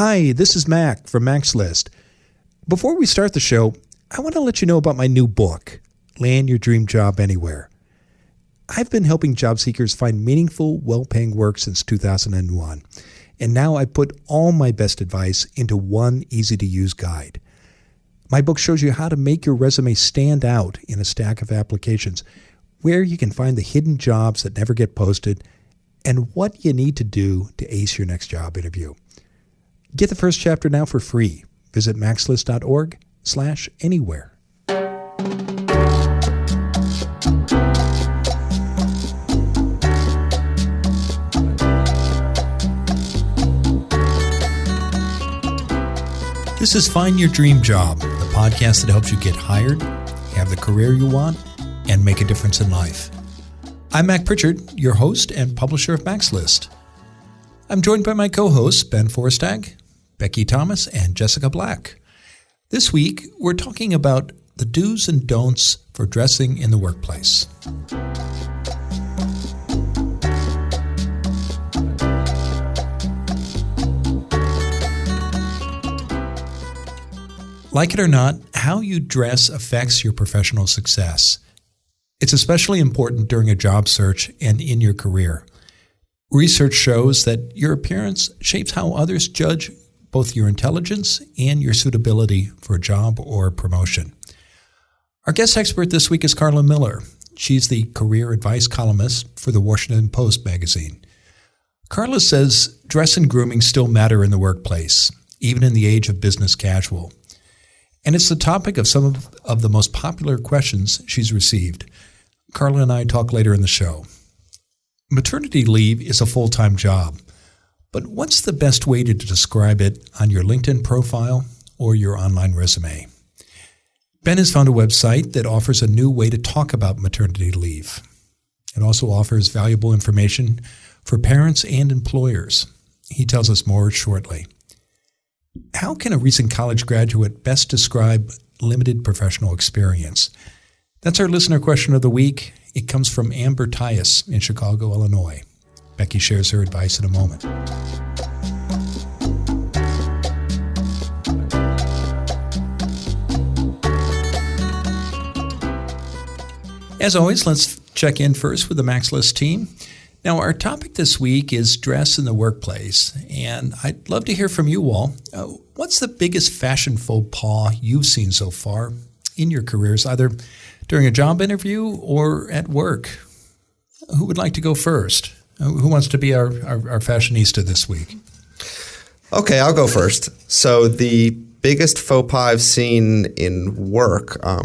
Hi, this is Mac from Mac's List. Before we start the show, I want to let you know about my new book, Land Your Dream Job Anywhere. I've been helping job seekers find meaningful, well-paying work since 2001, and now I put all my best advice into one easy-to-use guide. My book shows you how to make your resume stand out in a stack of applications, where you can find the hidden jobs that never get posted, and what you need to do to ace your next job interview. Get the first chapter now for free. Visit maxlist.org/anywhere. This is Find Your Dream Job, the podcast that helps you get hired, have the career you want, and make a difference in life. I'm Mac Pritchard, your host and publisher of Mac's List. I'm joined by my co-hosts, Ben Forstag, Becky Thomas, and Jessica Black. This week, we're talking about the do's and don'ts for dressing in the workplace. Like it or not, how you dress affects your professional success. It's especially important during a job search and in your career. Research shows that your appearance shapes how others judge both your intelligence and your suitability for a job or promotion. Our guest expert this week is Karla Miller. She's the career advice columnist for the Washington Post magazine. Karla says dress and grooming still matter in the workplace, even in the age of business casual. And it's the topic of some of the most popular questions she's received. Karla and I talk later in the show. Maternity leave is a full-time job, but what's the best way to describe it on your LinkedIn profile or your online resume? Ben has found a website that offers a new way to talk about maternity leave. It also offers valuable information for parents and employers. He tells us more shortly. How can a recent college graduate best describe limited professional experience? That's our listener question of the week. It comes from Amber Tyus in Chicago, Illinois. Becky shares her advice in a moment. As always, let's check in first with the Mac's List team. Now, our topic this week is dress in the workplace, and I'd love to hear from you all. What's the biggest fashion faux pas you've seen so far in your careers, either during a job interview or at work? Who would like to go first? Who wants to be our fashionista this week? Okay, I'll go first. So the biggest faux pas I've seen in work, a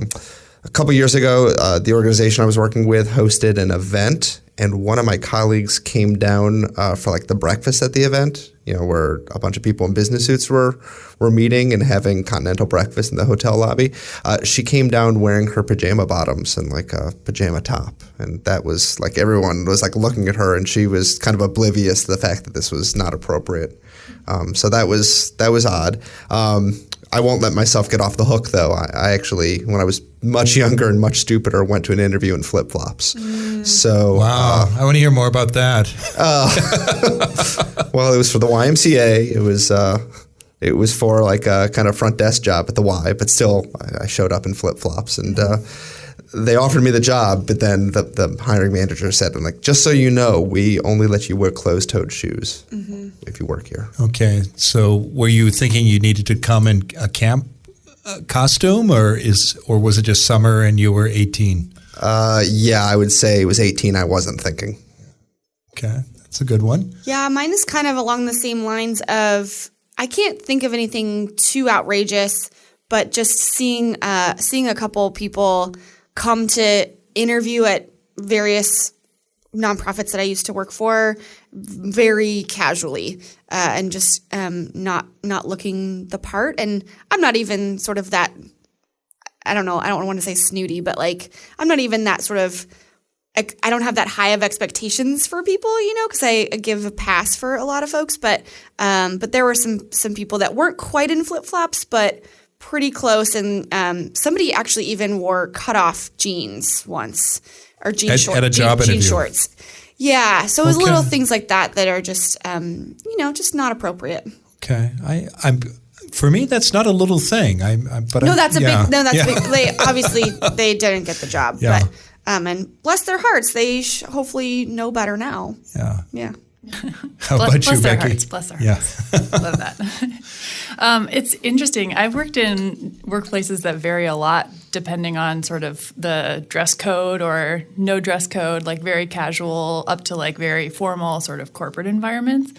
couple years ago, the organization I was working with hosted an event, and one of my colleagues came down for like the breakfast at the event, where a bunch of people in business suits were meeting and having continental breakfast in the hotel lobby. She came down wearing her pajama bottoms and like a pajama top. And that was like everyone was like looking at her, and she was kind of oblivious to the fact that this was not appropriate. So that was odd. I won't let myself get off the hook, though. I actually, when I was much younger and much stupider, went to an interview in flip-flops. So, wow, I want to hear more about that. Well, it was for the YMCA. It was for like a kind of front desk job at the Y, but still, I showed up in flip-flops, and they offered me the job. But then the hiring manager said, "I'm like, just so you know, we only let you wear closed-toed shoes if you work here." Okay, so were you thinking you needed to come in a camp costume, or was it just summer and you were 18? Yeah, I would say it was 18. I wasn't thinking. Okay, that's a good one. Yeah, mine is kind of along the same lines of I can't think of anything too outrageous, but just seeing a couple people come to interview at various nonprofits that I used to work for very casually and just not looking the part. And I'm not even sort of that, I don't know, I don't want to say snooty, but like I'm not even that sort of, I don't have that high of expectations for people, because I give a pass for a lot of folks. But there were some people that weren't quite in flip-flops, but pretty close. And somebody actually even wore cutoff jeans once, or jean shorts. Yeah. So it was little things like that are just, just not appropriate. Okay. I'm for me, that's not a little thing. That's a big. No, that's big. They obviously they didn't get the job, but and bless their hearts, they hopefully know better now. Yeah. How about you, Becky? Bless their hearts. Love that. It's interesting. I've worked in workplaces that vary a lot depending on sort of the dress code or no dress code, like very casual up to like very formal sort of corporate environments.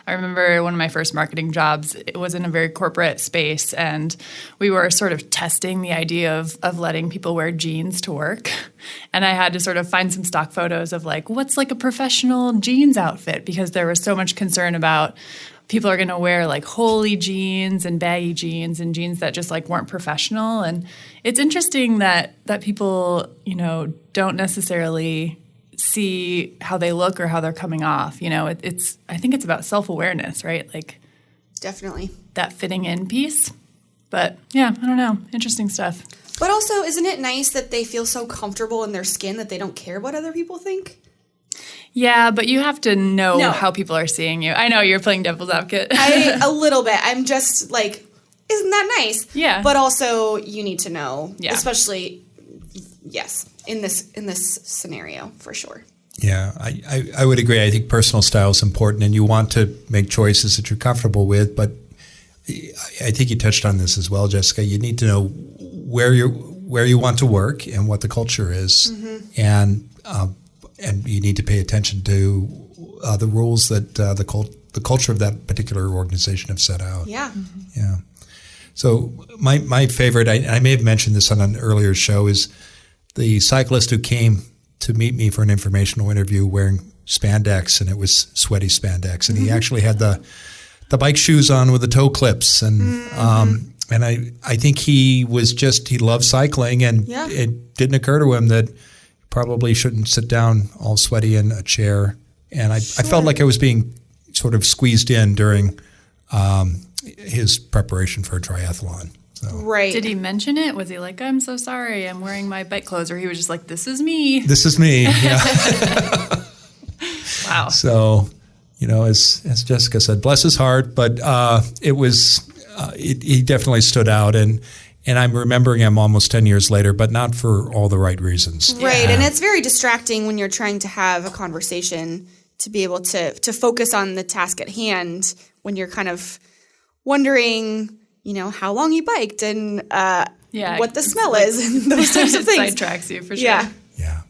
I remember one of my first marketing jobs, it was in a very corporate space, and we were sort of testing the idea of letting people wear jeans to work. And I had to sort of find some stock photos of like, what's like a professional jeans outfit? Because there was so much concern about people are going to wear like holey jeans and baggy jeans and jeans that just like weren't professional. And it's interesting that people, don't necessarily see how they look or how they're coming off. I think it's about self-awareness, right? Like definitely that fitting in piece. But yeah, I don't know. Interesting stuff. But also, isn't it nice that they feel so comfortable in their skin that they don't care what other people think? Yeah, but you have to know how people are seeing you. I know you're playing devil's advocate. A little bit. I'm just like, isn't that nice? Yeah. But also, you need to know, especially, yes, in this scenario for sure. Yeah, I would agree. I think personal style is important, and you want to make choices that you're comfortable with. But I think you touched on this as well, Jessica. You need to know where you want to work and what the culture is, and you need to pay attention to the rules that the culture of that particular organization have set out. Yeah. Yeah. So my favorite, I may have mentioned this on an earlier show, is the cyclist who came to meet me for an informational interview wearing spandex, and it was sweaty spandex, and he actually had the bike shoes on with the toe clips, and I think he loved cycling, and it didn't occur to him that probably shouldn't sit down all sweaty in a chair, and I felt like I was being sort of squeezed in during his preparation for a triathlon. So. Right. Did he mention it? Was he like, I'm so sorry, I'm wearing my bike clothes? Or he was just like, this is me. This is me, yeah. Wow. So, as Jessica said, bless his heart, but he definitely stood out, and I'm remembering him almost 10 years later, but not for all the right reasons. Right, and it's very distracting when you're trying to have a conversation to be able to focus on the task at hand when you're kind of wondering, how long you biked and what the smell is and those types of things. Sidetracks you for sure. Yeah. Yeah.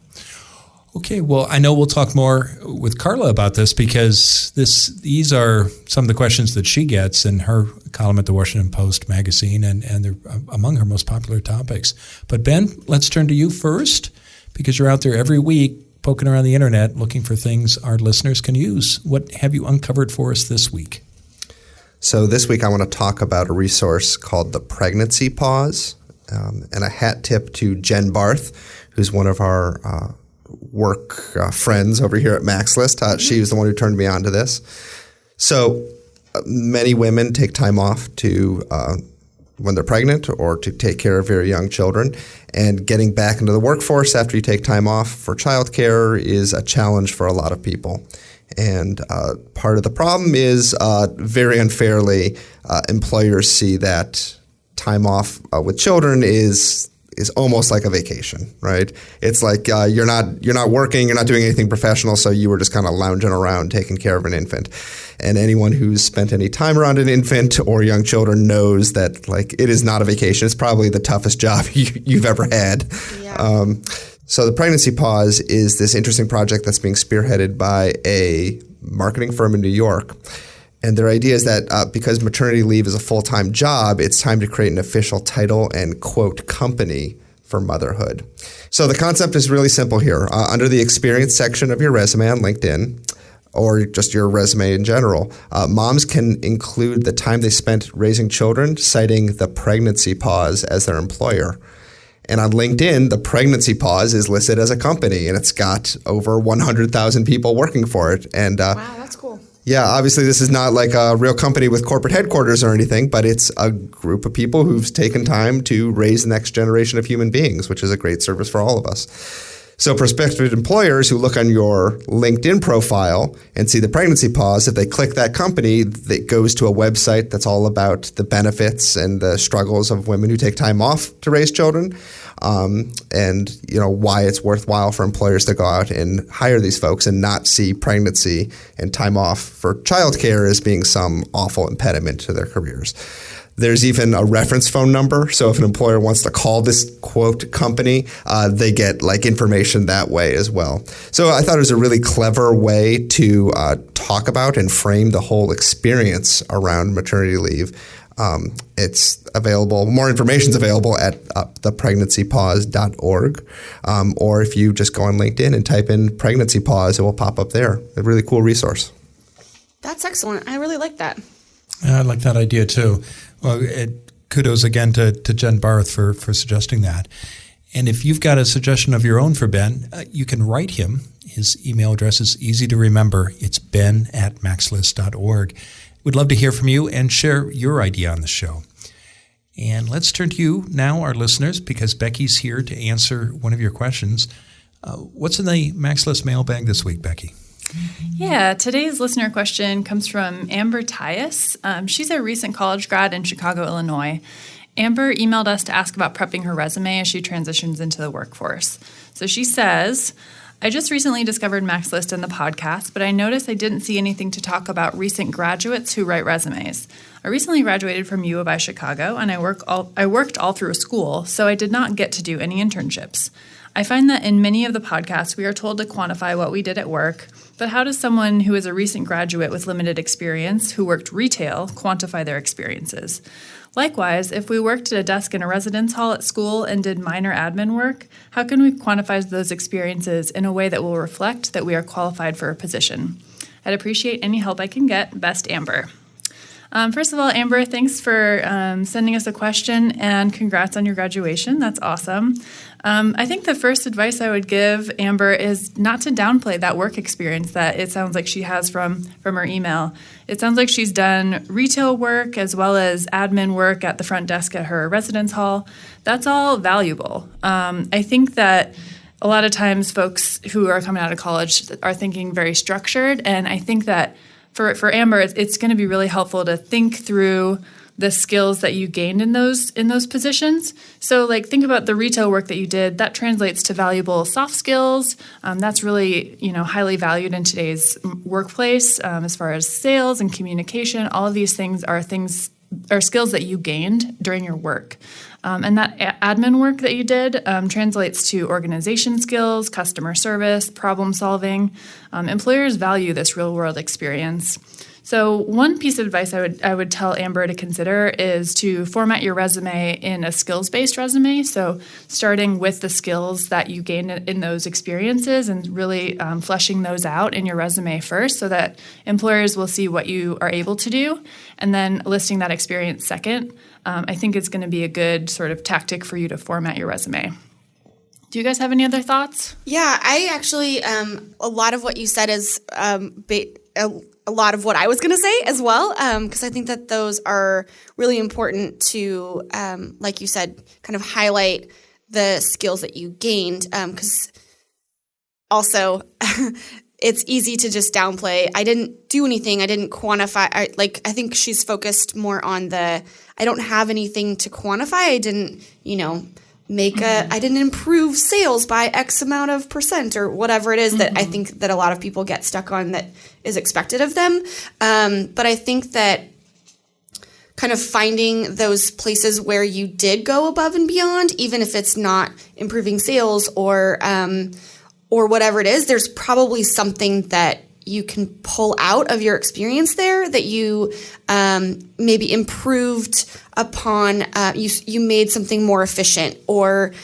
Okay, well, I know we'll talk more with Karla about this because these are some of the questions that she gets in her column at the Washington Post magazine, and they're among her most popular topics. But Ben, let's turn to you first because you're out there every week poking around the internet looking for things our listeners can use. What have you uncovered for us this week? So this week I want to talk about a resource called the Pregnancy Pause, and a hat tip to Jen Barth, who's one of our work friends over here at MaxList. She was the one who turned me on to this. So many women take time off to when they're pregnant or to take care of very young children. And getting back into the workforce after you take time off for childcare is a challenge for a lot of people. And part of the problem is very unfairly employers see that time off with children is almost like a vacation, right? It's like you're not working, you're not doing anything professional, so you were just kind of lounging around taking care of an infant. And anyone who's spent any time around an infant or young children knows that like it is not a vacation. It's probably the toughest job you've ever had. Yeah. So the Pregnancy Pause is this interesting project that's being spearheaded by a marketing firm in New York. And their idea is that because maternity leave is a full-time job, it's time to create an official title and, quote, company for motherhood. So the concept is really simple here. Under the experience section of your resume on LinkedIn, or just your resume in general, moms can include the time they spent raising children, citing the Pregnancy Pause as their employer. And on LinkedIn, the Pregnancy Pause is listed as a company, and it's got over 100,000 people working for it. And wow, that's cool. Yeah, obviously this is not like a real company with corporate headquarters or anything, but it's a group of people who've taken time to raise the next generation of human beings, which is a great service for all of us. So prospective employers who look on your LinkedIn profile and see the pregnancy pause, if they click that company, it goes to a website that's all about the benefits and the struggles of women who take time off to raise children, and why it's worthwhile for employers to go out and hire these folks and not see pregnancy and time off for childcare as being some awful impediment to their careers. There's even a reference phone number. So if an employer wants to call this quote company, they get information that way as well. So I thought it was a really clever way to talk about and frame the whole experience around maternity leave. It's available. More information is available at thepregnancypause.org. Or if you just go on LinkedIn and type in pregnancy pause, it will pop up there. A really cool resource. That's excellent. I really like that. I like that idea too. Well, kudos again to Jen Barth for suggesting that. And if you've got a suggestion of your own for Ben, you can write him. His email address is easy to remember. It's ben@maxlist.org. We'd love to hear from you and share your idea on the show. And let's turn to you now, our listeners, because Becky's here to answer one of your questions. What's in the Max List mailbag this week, Becky? Yeah, today's listener question comes from Amber Tyus. She's a recent college grad in Chicago, Illinois. Amber emailed us to ask about prepping her resume as she transitions into the workforce. So she says, I just recently discovered Max List in the podcast, but I noticed I didn't see anything to talk about recent graduates who write resumes. I recently graduated from U of I Chicago, and I worked all through school, so I did not get to do any internships. I find that in many of the podcasts, we are told to quantify what we did at work, but how does someone who is a recent graduate with limited experience who worked retail quantify their experiences? Likewise, if we worked at a desk in a residence hall at school and did minor admin work, how can we quantify those experiences in a way that will reflect that we are qualified for a position? I'd appreciate any help I can get. Best, Amber. First of all, Amber, thanks for sending us a question, and congrats on your graduation. That's awesome. I think the first advice I would give Amber is not to downplay that work experience that it sounds like she has from her email. It sounds like she's done retail work as well as admin work at the front desk at her residence hall. That's all valuable. I think that a lot of times folks who are coming out of college are thinking very structured, and I think that for Amber, it's going to be really helpful to think through the skills that you gained in those positions. So think about the retail work that you did. That translates to valuable soft skills. That's really highly valued in today's workplace as far as sales and communication. All of these things are skills that you gained during your work. And that admin work that you did translates to organization skills, customer service, problem solving. Employers value this real-world experience. So one piece of advice I would tell Amber to consider is to format your resume in a skills-based resume. So starting with the skills that you gained in those experiences and really fleshing those out in your resume first so that employers will see what you are able to do, and then listing that experience second. I think it's going to be a good sort of tactic for you to format your resume. Do you guys have any other thoughts? Yeah, I actually, a lot of what you said is a lot of what I was going to say as well, because I think that those are really important to, like you said, kind of highlight the skills that you gained, because also it's easy to just downplay. I didn't do anything. I didn't quantify. I think she's focused more on I don't have anything to quantify. I didn't, I didn't improve sales by X amount of percent or whatever it is that I think that a lot of people get stuck on that is expected of them. But I think that kind of finding those places where you did go above and beyond, even if it's not improving sales or whatever it is, there's probably something that you can pull out of your experience there that you maybe improved upon. You made something more efficient, or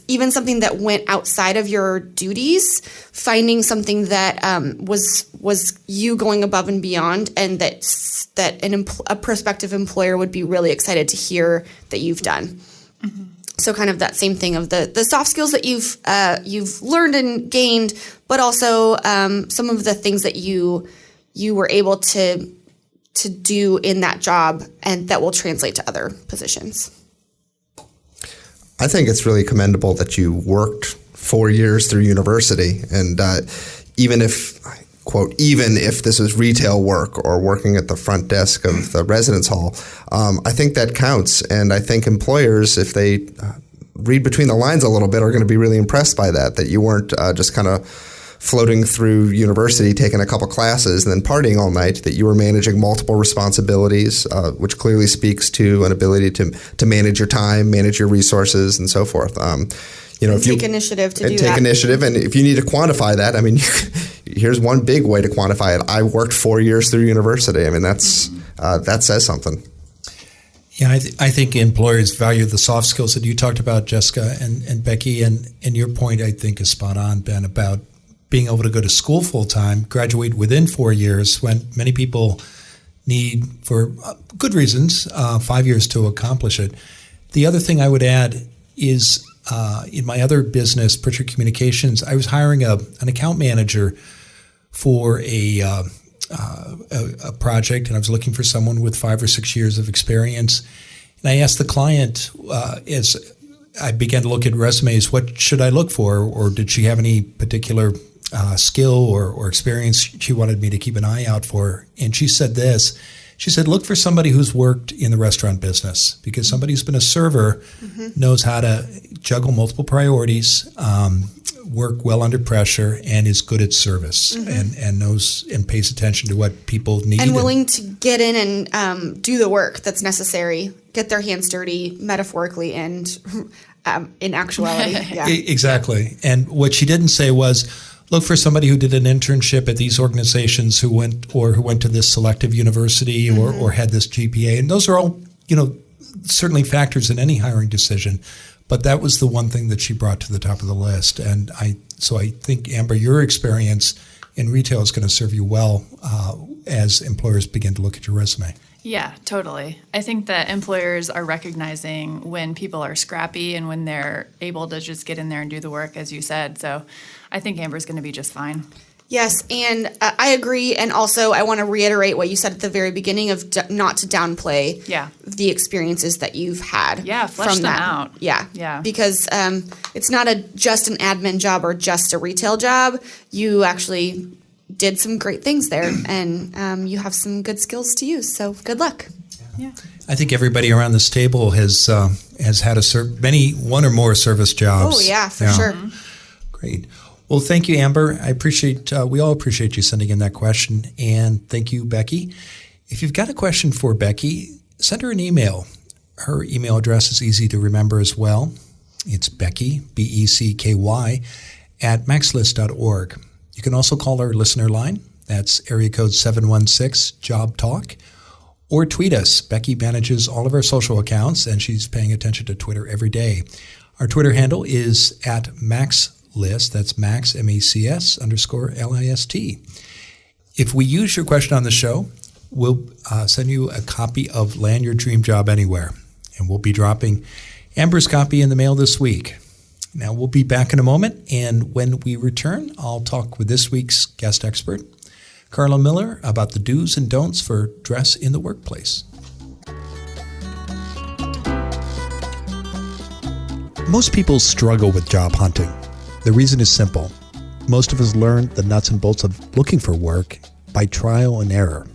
even something that went outside of your duties. Finding something that was you going above and beyond, and that a prospective employer would be really excited to hear that you've done. Mm-hmm. So kind of that same thing of the soft skills that you've learned and gained, but also some of the things that you were able to do in that job and that will translate to other positions. I think it's really commendable that you worked 4 years through university. And even if, quote, even if this is retail work or working at the front desk of the residence hall, I think that counts. And I think employers, if they read between the lines a little bit, are going to be really impressed by that you weren't just kind of floating through university, taking a couple classes and then partying all night, that you were managing multiple responsibilities, which clearly speaks to an ability to manage your time, manage your resources, and so forth. If take initiative to do that. Take initiative, and if you need to quantify that, I mean, here's one big way to quantify it. I worked 4 years through university. I mean, that says something. Yeah, I think employers value the soft skills that you talked about, Jessica and Becky, and your point, I think, is spot on, Ben, about being able to go to school full-time, graduate within 4 years, when many people need, for good reasons, 5 years to accomplish it. The other thing I would add is in my other business, Pritchard Communications, I was hiring an account manager for a project, and I was looking for someone with 5 or 6 years of experience. And I asked the client, as I began to look at resumes, what should I look for, or did she have any particular skill or experience she wanted me to keep an eye out for? And she said this. She said, look for somebody who's worked in the restaurant business, because somebody who's been a server knows how to juggle multiple priorities, work well under pressure, and is good at service and knows and pays attention to what people need. And willing to get in and do the work that's necessary, get their hands dirty, metaphorically and in actuality. Yeah. Exactly. And what she didn't say was, look for somebody who did an internship at these organizations, who went to this selective university or had this GPA. And those are all, certainly factors in any hiring decision. But that was the one thing that she brought to the top of the list. And I think, Amber, your experience in retail is going to serve you well as employers begin to look at your resume. Yeah, totally. I think that employers are recognizing when people are scrappy and when they're able to just get in there and do the work, as you said. So I think Amber's going to be just fine. Yes, and I agree. And also, I want to reiterate what you said at the very beginning of not to downplay the experiences that you've had. Yeah, flesh them out. Yeah. Because it's not just an admin job or just a retail job. You actually did some great things there, and you have some good skills to use. So good luck. Yeah. I think everybody around this table has had one or more service jobs. Oh yeah, for sure. Great. Well, thank you, Amber. We all appreciate you sending in that question, and thank you, Becky. If you've got a question for Becky, send her an email. Her email address is easy to remember as well. It's Becky, BECKY, @maxlist.org. You can also call our listener line. That's area code 716-JOB-TALK. Or tweet us. Becky manages all of our social accounts, and she's paying attention to Twitter every day. Our Twitter handle is @MaxList. That's Max, MACS _LIST. If we use your question on the show, we'll send you a copy of Land Your Dream Job Anywhere. And we'll be dropping Amber's copy in the mail this week. Now, we'll be back in a moment, and when we return, I'll talk with this week's guest expert, Karla Miller, about the do's and don'ts for dress in the workplace. Most people struggle with job hunting. The reason is simple. Most of us learn the nuts and bolts of looking for work by trial and error.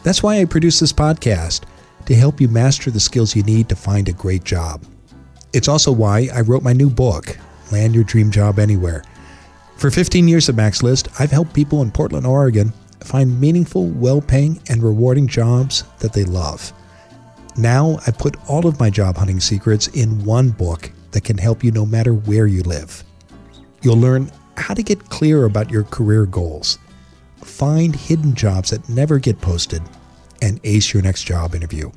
That's why I produce this podcast, to help you master the skills you need to find a great job. It's also why I wrote my new book, Land Your Dream Job Anywhere. For 15 years at MaxList, I've helped people in Portland, Oregon find meaningful, well-paying, and rewarding jobs that they love. Now, I put all of my job hunting secrets in one book that can help you no matter where you live. You'll learn how to get clear about your career goals, find hidden jobs that never get posted, and ace your next job interview.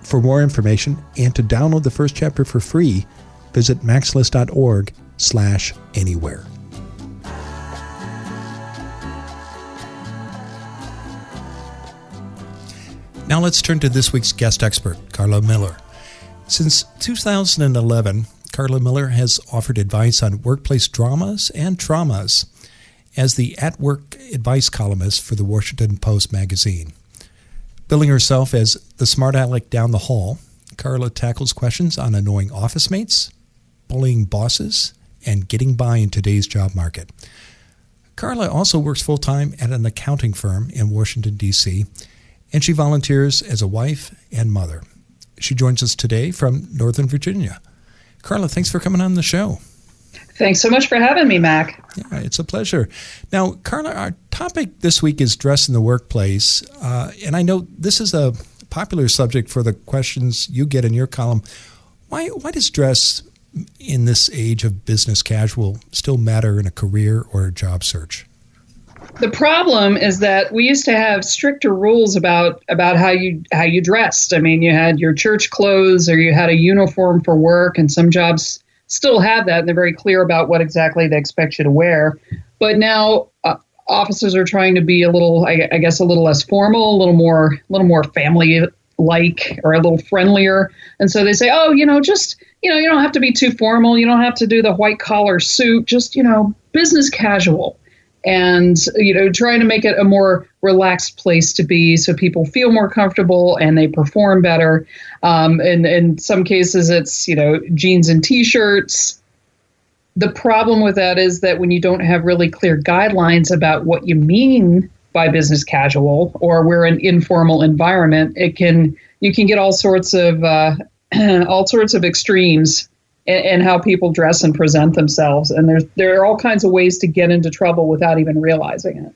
For more information and to download the first chapter for free, visit maxlist.org/anywhere. Now let's turn to this week's guest expert, Karla Miller. Since 2011, Karla Miller has offered advice on workplace dramas and traumas as the at-work advice columnist for the Washington Post magazine. Billing herself as the smart aleck down the hall, Karla tackles questions on annoying office mates, bullying bosses, and getting by in today's job market. Karla also works full-time at an accounting firm in Washington, D.C., and she volunteers as a wife and mother. She joins us today from Northern Virginia. Karla, thanks for coming on the show. Thanks so much for having me, Mac. Yeah, it's a pleasure. Now, Karla, our topic this week is dress in the workplace, and I know this is a popular subject for the questions you get in your column. Why does dress in this age of business casual still matter in a career or a job search? The problem is that we used to have stricter rules about how you dressed. I mean, you had your church clothes or you had a uniform for work, and some jobs still have that, and they're very clear about what exactly they expect you to wear. But now offices are trying to be a little, I guess, a little less formal, a little more family-like, or a little friendlier. And so they say, you don't have to be too formal. You don't have to do the white collar suit. Just, business casual. And, trying to make it a more relaxed place to be so people feel more comfortable and they perform better. And in some cases, it's, jeans and T-shirts. The problem with that is that when you don't have really clear guidelines about what you mean by business casual, or we're an informal environment, you can get all sorts of extremes in how people dress and present themselves. And there are all kinds of ways to get into trouble without even realizing it.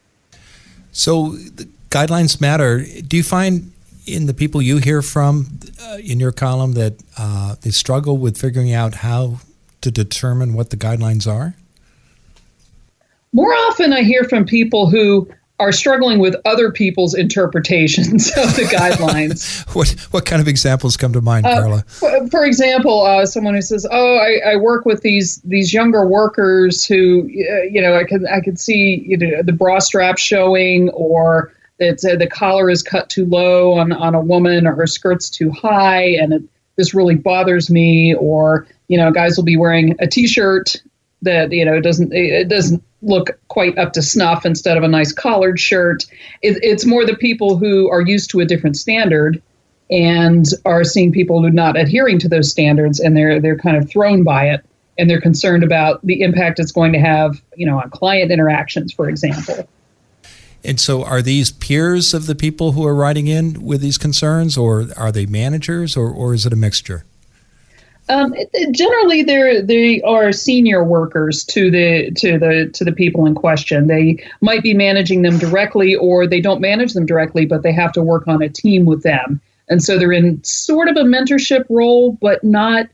So the guidelines matter. Do you find in the people you hear from in your column that they struggle with figuring out how to determine what the guidelines are? More often I hear from people who are struggling with other people's interpretations of the guidelines. What kind of examples come to mind, Karla? For example, someone who says, I work with these younger workers who, I could see the bra strap showing, or that the collar is cut too low on a woman, or her skirt's too high, and this really bothers me. Or, guys will be wearing a T-shirt that, it doesn't look quite up to snuff instead of a nice collared shirt. It's more the people who are used to a different standard and are seeing people who are not adhering to those standards, and they're kind of thrown by it, and they're concerned about the impact it's going to have, on client interactions, for example. And so are these peers of the people who are writing in with these concerns, or are they managers, or is it a mixture? Generally, they are senior workers to the people in question. They might be managing them directly, or they don't manage them directly, but they have to work on a team with them. And so they're in sort of a mentorship role, but not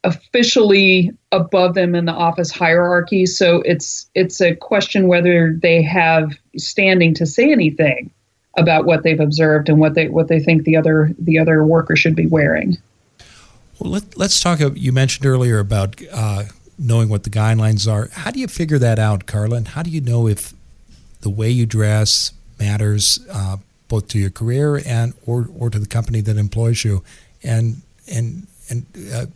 officially above them in the office hierarchy. So it's a question whether they have standing to say anything about what they've observed and what they think the other worker should be wearing. Well, let's talk. You mentioned earlier about knowing what the guidelines are. How do you figure that out, Karla? And how do you know if the way you dress matters both to your career and or to the company that employs you? And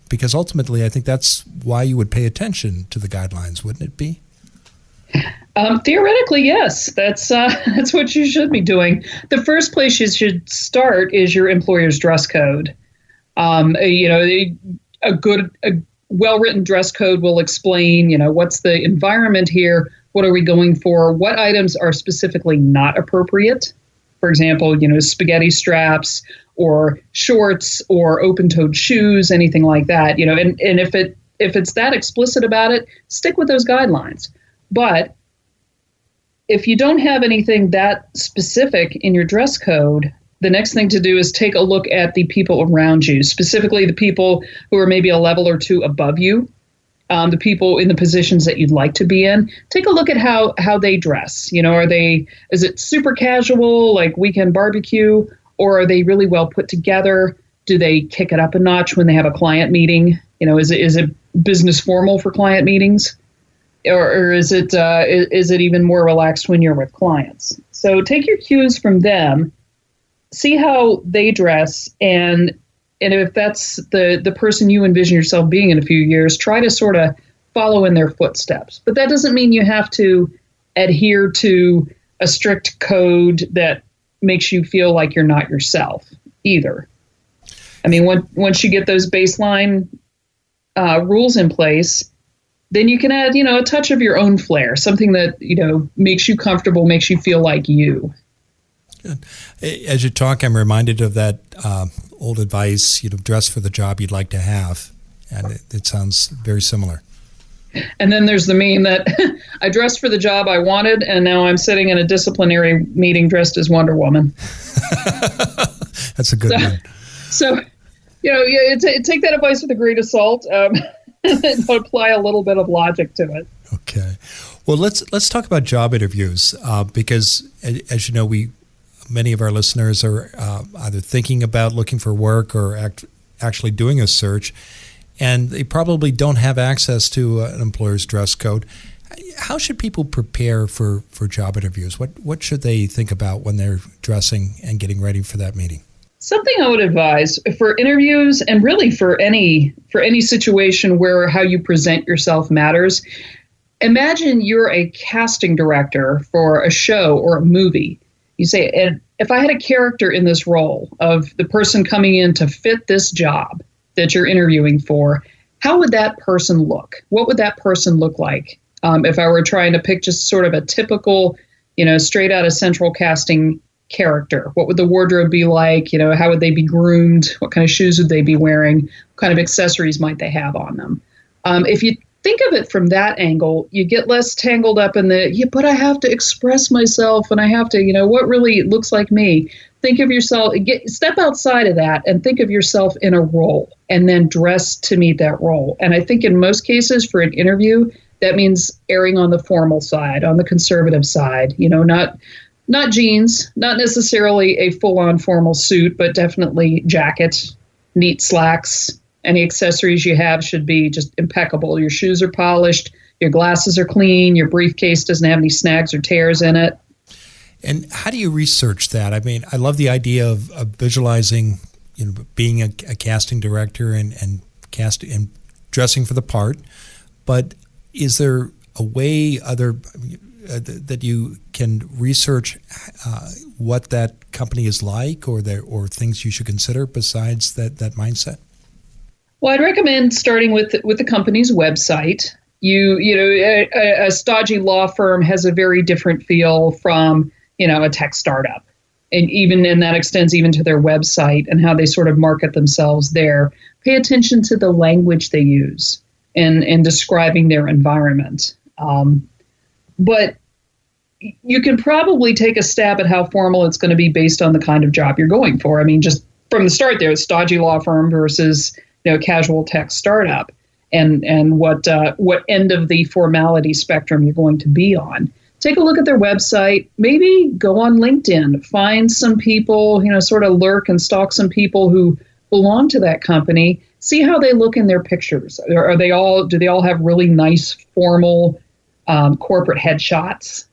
because ultimately, I think that's why you would pay attention to the guidelines, wouldn't it be? Theoretically, yes. That's what you should be doing. The first place you should start is your employer's dress code. A well-written dress code will explain, what's the environment here? What are we going for? What items are specifically not appropriate? For example, spaghetti straps or shorts or open-toed shoes, anything like that. And if it's that explicit about it, stick with those guidelines. But if you don't have anything that specific in your dress code, the next thing to do is take a look at the people around you, specifically the people who are maybe a level or two above you, the people in the positions that you'd like to be in. Take a look at how they dress. Is it super casual, like weekend barbecue, or are they really well put together? Do they kick it up a notch when they have a client meeting? Is it business formal for client meetings? Or is it even more relaxed when you're with clients? So take your cues from them, see how they dress, and if that's the person you envision yourself being in a few years, try to sort of follow in their footsteps. But that doesn't mean you have to adhere to a strict code that makes you feel like you're not yourself either. I mean, once you get those baseline rules in place, then you can add, a touch of your own flair, something that, makes you comfortable, makes you feel like you. Good. As you talk, I'm reminded of that old advice, dress for the job you'd like to have. And it sounds very similar. And then there's the meme that I dressed for the job I wanted, and now I'm sitting in a disciplinary meeting dressed as Wonder Woman. That's a good one. So, take that advice with a grain of salt. And apply a little bit of logic to it. Okay. Well, let's talk about job interviews because, as you know, many of our listeners are either thinking about looking for work or actually doing a search, and they probably don't have access to an employer's dress code. How should people prepare for job interviews? What should they think about when they're dressing and getting ready for that meeting? Something I would advise for interviews, and really for any situation where how you present yourself matters. Imagine you're a casting director for a show or a movie. You say, and if I had a character in this role of the person coming in to fit this job that you're interviewing for, how would that person look? What would that person look like? If I were trying to pick just sort of a typical, straight out of central casting character, what would the wardrobe be like? How would they be groomed? What kind of shoes would they be wearing? What kind of accessories might they have on them? If you think of it from that angle, you get less tangled up in but I have to express myself and I have to, what really looks like me. Think of yourself, step outside of that and think of yourself in a role and then dress to meet that role. And I think in most cases for an interview, that means erring on the formal side, on the conservative side, not jeans, not necessarily a full-on formal suit, but definitely jacket, neat slacks. Any accessories you have should be just impeccable. Your shoes are polished, your glasses are clean, your briefcase doesn't have any snags or tears in it. And how do you research that? I mean, I love the idea of visualizing, being a casting director and casting and dressing for the part. But is there a way that you can research what that company is like, or things you should consider besides that mindset? Well, I'd recommend starting with the company's website. A stodgy law firm has a very different feel from a tech startup, and that extends even to their website and how they sort of market themselves there. Pay attention to the language they use in describing their environment. But you can probably take a stab at how formal it's going to be based on the kind of job you're going for. I mean, just from the start there, a stodgy law firm versus casual tech startup, and what end of the formality spectrum you're going to be on. Take a look at their website. Maybe go on LinkedIn, find some people, sort of lurk and stalk some people who belong to that company. See how they look in their pictures. Do they all have really nice formal corporate headshots?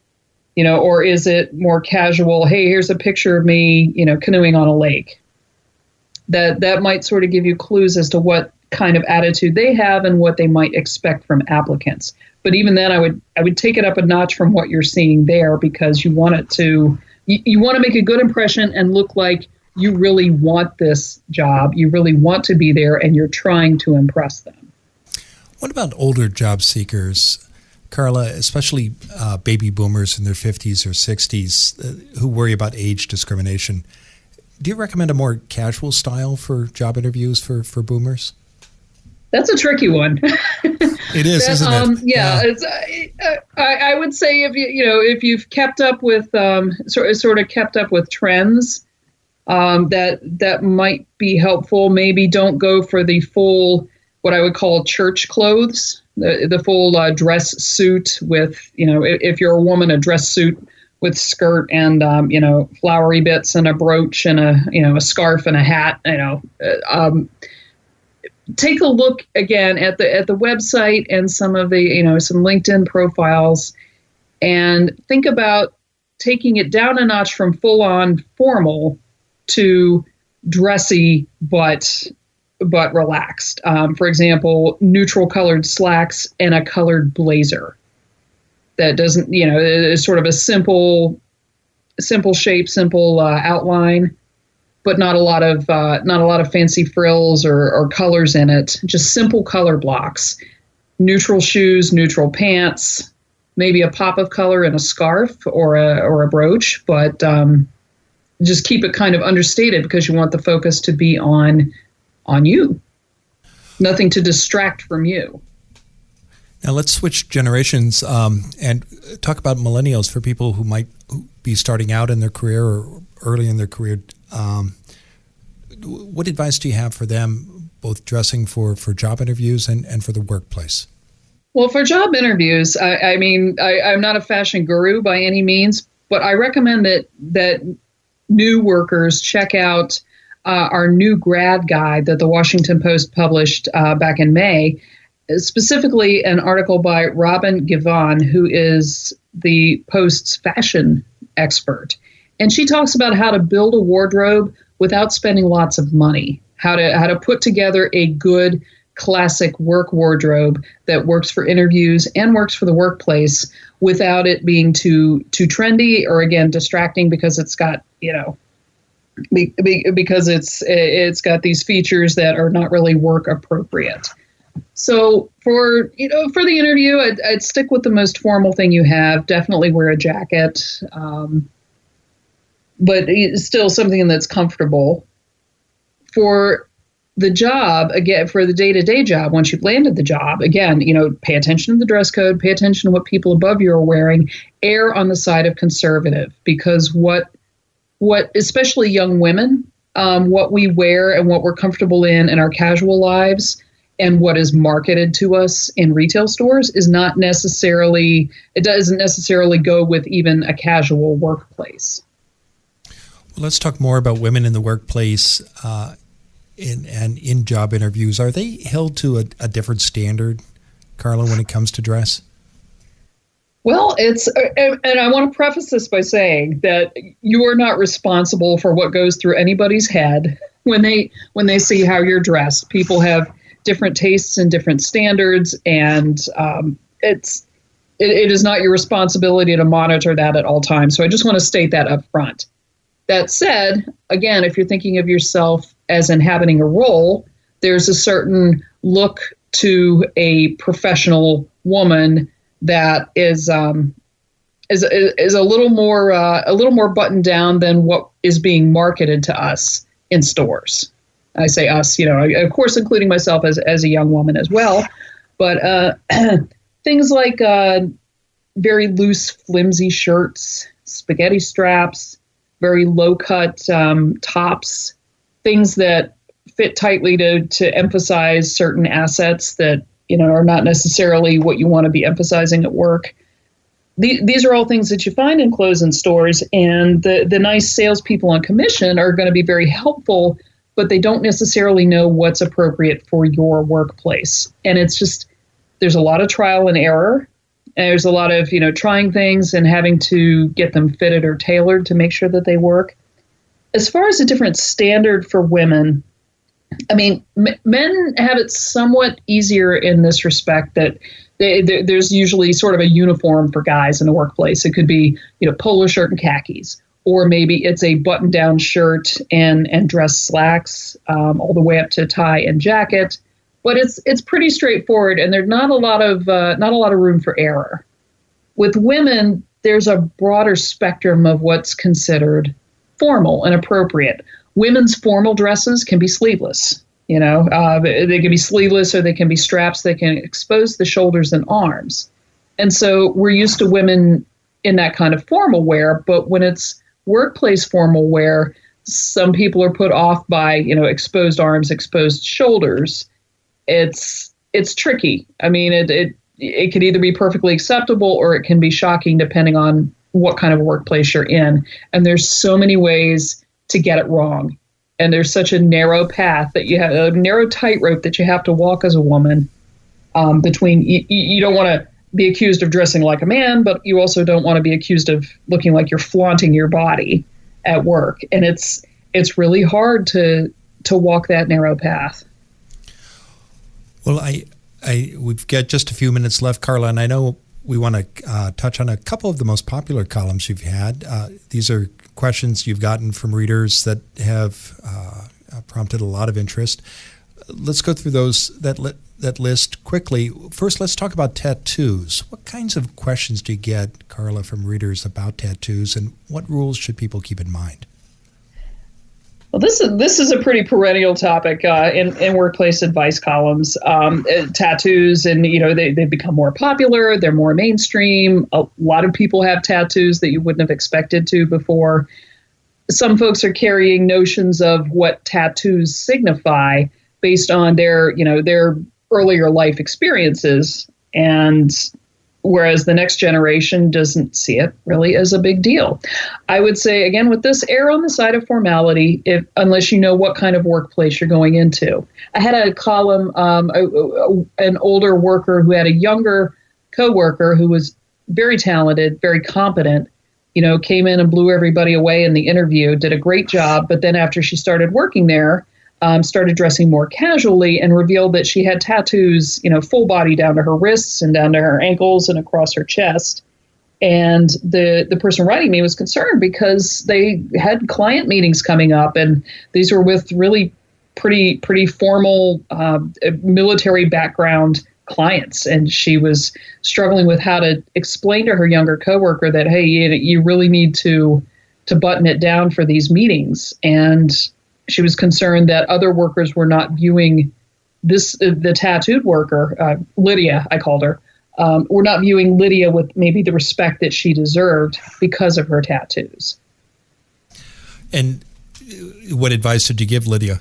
Or is it more casual? Hey, here's a picture of me, canoeing on a lake. That might sort of give you clues as to what kind of attitude they have and what they might expect from applicants. But even then, I would take it up a notch from what you're seeing there, because you want to make a good impression and look like you really want this job, you really want to be there, and you're trying to impress them. What about older job seekers, Karla, especially baby boomers in their 50s or 60s who worry about age discrimination? Do you recommend a more casual style for job interviews for boomers? That's a tricky one. It is, isn't it? Yeah. It's, I would say if you've kept up with sort of kept up with trends, that might be helpful. Maybe don't go for the full, what I would call church clothes, the full dress suit with, if you're a woman, a dress suit with skirt and flowery bits and a brooch and a scarf and a hat. Take a look again at the website and some of the some LinkedIn profiles, and think about taking it down a notch from full on formal to dressy but relaxed. For example, neutral colored slacks and a colored blazer that doesn't is sort of a simple shape, simple outline. but not a lot of fancy frills or colors in it. Just simple color blocks. Neutral shoes, neutral pants, maybe a pop of color in a scarf or a brooch, but just keep it kind of understated because you want the focus to be on you. Nothing to distract from you. Now let's switch generations and talk about millennials for people who might be starting out in their career or early in their career. What advice do you have for them, both dressing for job interviews and for the workplace? Well, for job interviews, I'm not a fashion guru by any means, but I recommend that new workers check out our new grad guide that the Washington Post published back in May, specifically an article by Robin Givhan, who is the Post's fashion expert. And she talks about how to build a wardrobe without spending lots of money, how to put together a good classic work wardrobe that works for interviews and works for the workplace without it being too trendy or, again, distracting because it's got, because it's got these features that are not really work appropriate. So for the interview, I'd stick with the most formal thing you have. Definitely wear a jacket, but still something that's comfortable. For the job, again, for the day-to-day job, once you've landed the job, again, pay attention to the dress code, pay attention to what people above you are wearing, err on the side of conservative, because what especially young women, what we wear and what we're comfortable in our casual lives and what is marketed to us in retail stores is not necessarily, it doesn't necessarily go with even a casual workplace. Well, let's talk more about women in the workplace in job interviews. Are they held to a different standard, Karla, when it comes to dress? Well, and I want to preface this by saying that you are not responsible for what goes through anybody's head when they see how you're dressed. People have different tastes and different standards, and it is not your responsibility to monitor that at all times. So I just want to state that up front. That said, again, if you're thinking of yourself as inhabiting a role, there's a certain look to a professional woman that is a little more buttoned down than what is being marketed to us in stores. I say us, of course, including myself as a young woman as well. But things like very loose, flimsy shirts, spaghetti straps, very low-cut tops, things that fit tightly to emphasize certain assets that are not necessarily what you want to be emphasizing at work. These are all things that you find in clothes in stores, and the nice salespeople on commission are going to be very helpful, but they don't necessarily know what's appropriate for your workplace. And it's just, there's a lot of trial and error. And there's a lot of, trying things and having to get them fitted or tailored to make sure that they work. As far as a different standard for women, men have it somewhat easier in this respect that there's usually sort of a uniform for guys in the workplace. It could be, polo shirt and khakis, or maybe it's a button-down shirt and dress slacks, all the way up to tie and jacket. But it's pretty straightforward, and there's not a lot of room for error. With women, there's a broader spectrum of what's considered formal and appropriate. Women's formal dresses can be sleeveless. They can be sleeveless, or they can be straps that can expose the shoulders and arms. And so we're used to women in that kind of formal wear, but when it's workplace formal wear, some people are put off by, exposed arms, exposed shoulders. It's tricky. It could either be perfectly acceptable or it can be shocking depending on what kind of workplace you're in. And there's so many ways to get it wrong. And there's such a narrow path that you have, a narrow tightrope that you have to walk as a woman between, you don't want to be accused of dressing like a man, but you also don't want to be accused of looking like you're flaunting your body at work. And it's really hard to walk that narrow path. Well, we've got just a few minutes left, Karla, and I know we want to touch on a couple of the most popular columns you've had. These are questions you've gotten from readers that have prompted a lot of interest. Let's go through that list quickly. First, let's talk about tattoos. What kinds of questions do you get, Karla, from readers about tattoos, and what rules should people keep in mind? Well, this is a pretty perennial topic in workplace advice columns. Tattoos, and they've become more popular. They're more mainstream. A lot of people have tattoos that you wouldn't have expected to before. Some folks are carrying notions of what tattoos signify based on their earlier life experiences, and whereas the next generation doesn't see it really as a big deal. I would say, again, with this, err on the side of formality, unless you know what kind of workplace you're going into. I had a column, an older worker who had a younger coworker who was very talented, very competent, came in and blew everybody away in the interview, did a great job, but then after she started working there, started dressing more casually and revealed that she had tattoos, full body down to her wrists and down to her ankles and across her chest. And the person writing me was concerned because they had client meetings coming up, and these were with really pretty formal military background clients. And she was struggling with how to explain to her younger coworker that, hey, you really need to button it down for these meetings. And she was concerned that other workers were not viewing the tattooed worker, Lydia, I called her, were not viewing Lydia with maybe the respect that she deserved because of her tattoos. And what advice did you give Lydia?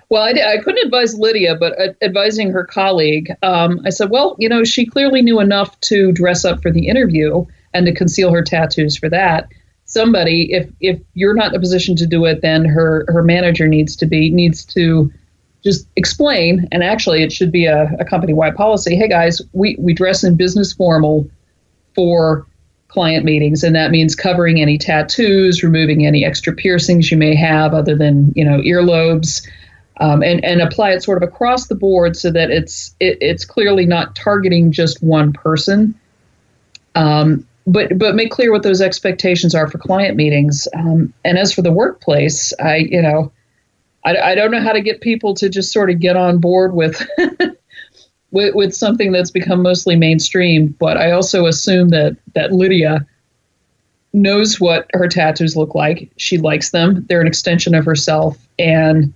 Well, I couldn't advise Lydia, but advising her colleague, I said, well, she clearly knew enough to dress up for the interview and to conceal her tattoos for that. Somebody, if you're not in a position to do it, then her manager needs to just explain, and actually it should be a company-wide policy. Hey guys, we dress in business formal for client meetings, and that means covering any tattoos, removing any extra piercings you may have other than earlobes, and apply it sort of across the board so that it's clearly not targeting just one person. But make clear what those expectations are for client meetings. And as for the workplace, I don't know how to get people to just sort of get on board with with something that's become mostly mainstream. But I also assume that Lydia knows what her tattoos look like. She likes them. They're an extension of herself, and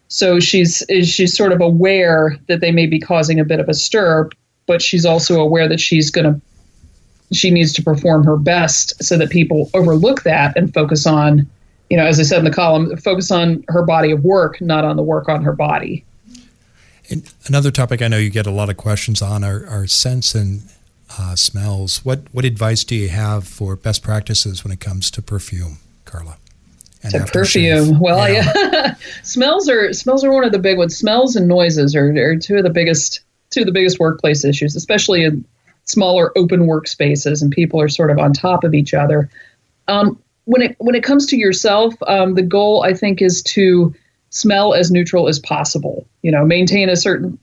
so she's sort of aware that they may be causing a bit of a stir. But she's also aware that she needs to perform her best so that people overlook that and focus on, as I said in the column, focus on her body of work, not on the work on her body. And another topic I know you get a lot of questions on are scents and smells. What advice do you have for best practices when it comes to perfume, Karla? And to perfume. Well, yeah. Smells are one of the big ones. Smells and noises are two of the biggest workplace issues, especially in smaller open workspaces, and people are sort of on top of each other. When it comes to yourself, the goal, I think, is to smell as neutral as possible. Maintain a certain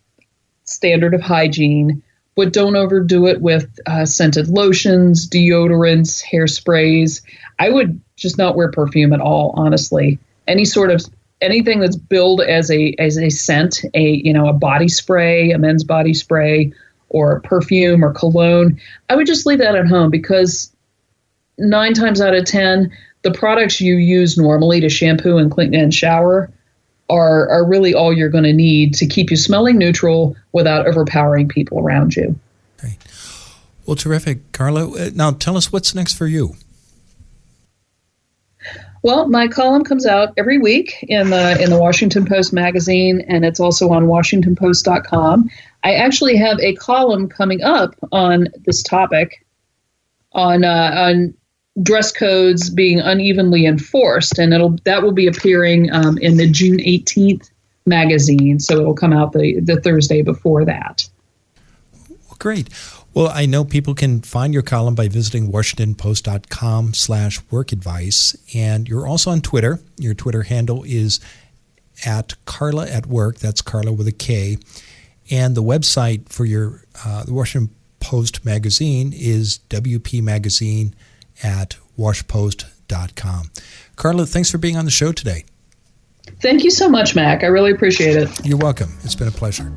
standard of hygiene, but don't overdo it with scented lotions, deodorants, hairsprays. I would just not wear perfume at all, honestly. Anything that's billed as a scent, a body spray, a men's body spray, or perfume or cologne, I would just leave that at home, because 9 times out of 10, the products you use normally to shampoo and clean and shower are really all you're going to need to keep you smelling neutral without overpowering people around you. Great. Well, terrific. Karla, now tell us what's next for you. Well, my column comes out every week in the Washington Post magazine, and it's also on WashingtonPost.com. I actually have a column coming up on this topic, on dress codes being unevenly enforced, and that will be appearing in the June 18th magazine. So it will come out the Thursday before that. Well, great. Well, I know people can find your column by visiting WashingtonPost.com/workadvice. And you're also on Twitter. Your Twitter handle is @Karla@Work. That's Karla with a K. And the website for your the Washington Post magazine is wpmagazine@washpost.com. Karla, thanks for being on the show today. Thank you so much, Mac. I really appreciate it. You're welcome. It's been a pleasure.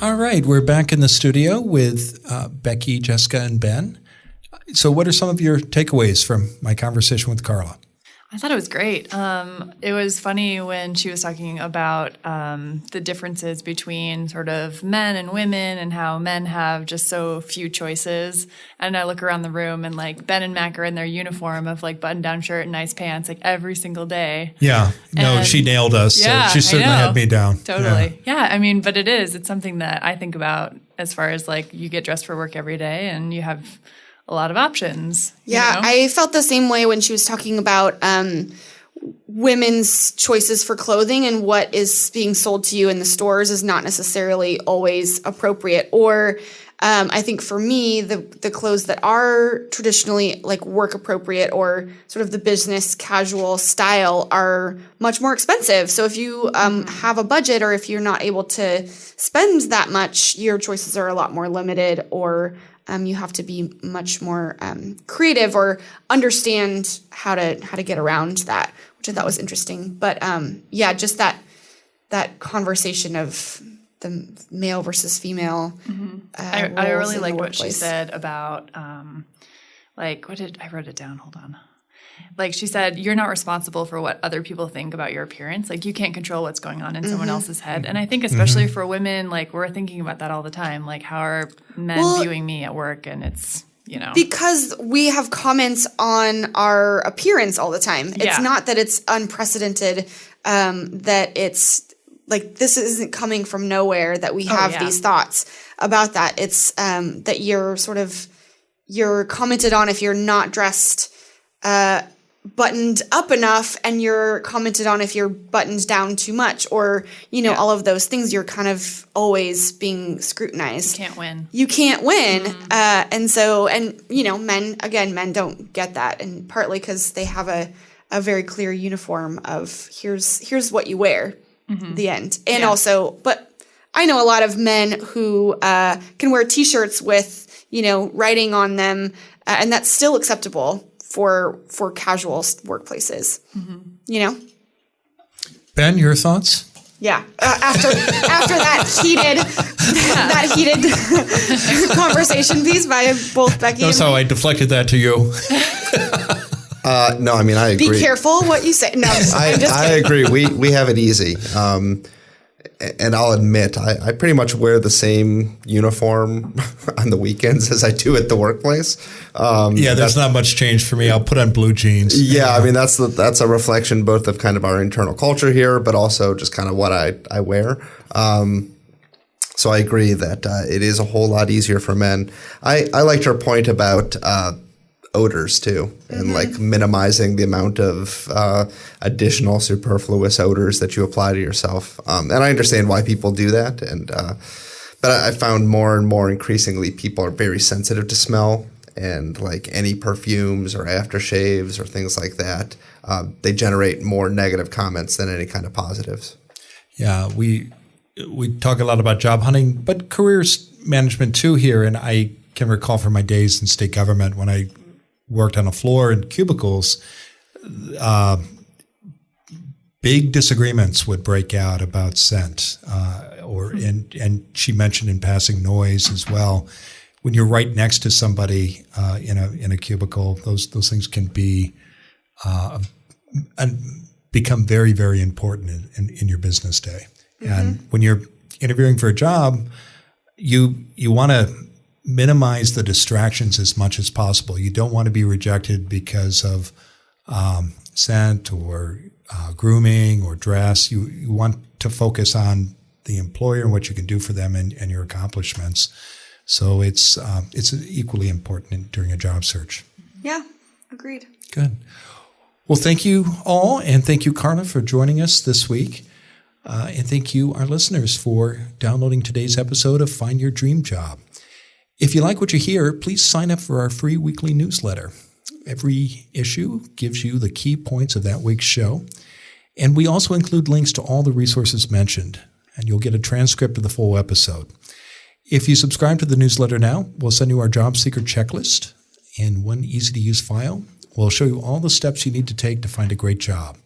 All right, we're back in the studio with Becky, Jessica, and Ben. So what are some of your takeaways from my conversation with Karla? I thought it was great. It was funny when she was talking about the differences between sort of men and women and how men have just so few choices. And I look around the room and like Ben and Mac are in their uniform of like button-down shirt and nice pants like every single day. Yeah. No, And she nailed us. Yeah, She certainly had me down. Totally. Yeah. I mean, but it's something that I think about as far as like you get dressed for work every day and you have a lot of options. Yeah, you know? I felt the same way when she was talking about women's choices for clothing and what is being sold to you in the stores is not necessarily always appropriate. Or I think for me, the clothes that are traditionally like work appropriate or sort of the business casual style are much more expensive. So if you have a budget or if you're not able to spend that much, your choices are a lot more limited, or you have to be much more creative or understand how to get around that, which I thought was interesting. But just that conversation of the male versus female. I really liked what she said about I wrote it down. Hold on. Like she said, you're not responsible for what other people think about your appearance. Like you can't control what's going on in someone else's head. And I think especially for women, like we're thinking about that all the time. Like how are men viewing me at work? And it's, because we have comments on our appearance all the time. It's not that it's unprecedented, that it's like this isn't coming from nowhere that we have these thoughts about that. It's that you're commented on if you're not dressed buttoned up enough, and you're commented on if you're buttoned down too much, or all of those things. You're kind of always being scrutinized. You can't win. And men don't get that, and partly because they have a very clear uniform of here's what you wear, the end. And also, but I know a lot of men who can wear T-shirts with writing on them, and that's still acceptable for casual workplaces, Ben, your thoughts? Yeah. After that heated conversation piece by both Becky That's how I deflected that to you. No, I mean, I agree. Be careful what you say. No, I'm just I agree. We have it easy. And I'll admit, I pretty much wear the same uniform on the weekends as I do at the workplace. There's not much change for me. I'll put on blue jeans. Yeah, I mean, that's a reflection both of kind of our internal culture here, but also just kind of what I wear. So I agree that it is a whole lot easier for men. I liked her point about odors too, and like minimizing the amount of additional superfluous odors that you apply to yourself. And I understand why people do that. But I found more and more increasingly people are very sensitive to smell, and like any perfumes or aftershaves or things like that, they generate more negative comments than any kind of positives. Yeah, we talk a lot about job hunting, but career management too here. And I can recall from my days in state government when I worked on a floor in cubicles, big disagreements would break out about scent, and she mentioned in passing noise as well. When you're right next to somebody in a cubicle, those things can be and become very, very important in your business day. And when you're interviewing for a job, you want to minimize the distractions as much as possible. You don't want to be rejected because of scent or grooming or dress. You want to focus on the employer and what you can do for them and your accomplishments. So it's equally important during a job search. Yeah, agreed. Good. Well, thank you all, and thank you, Karla, for joining us this week. And thank you, our listeners, for downloading today's episode of Find Your Dream Job. If you like what you hear, please sign up for our free weekly newsletter. Every issue gives you the key points of that week's show. And we also include links to all the resources mentioned, and you'll get a transcript of the full episode. If you subscribe to the newsletter now, we'll send you our job seeker checklist in one easy-to-use file. We'll show you all the steps you need to take to find a great job.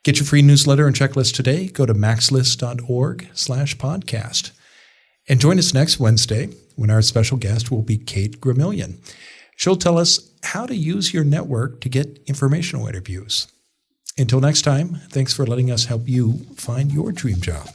Get your free newsletter and checklist today. Go to maxlist.org/podcast. And join us next Wednesday when our special guest will be Kate Gramillion. She'll tell us how to use your network to get informational interviews. Until next time, thanks for letting us help you find your dream job.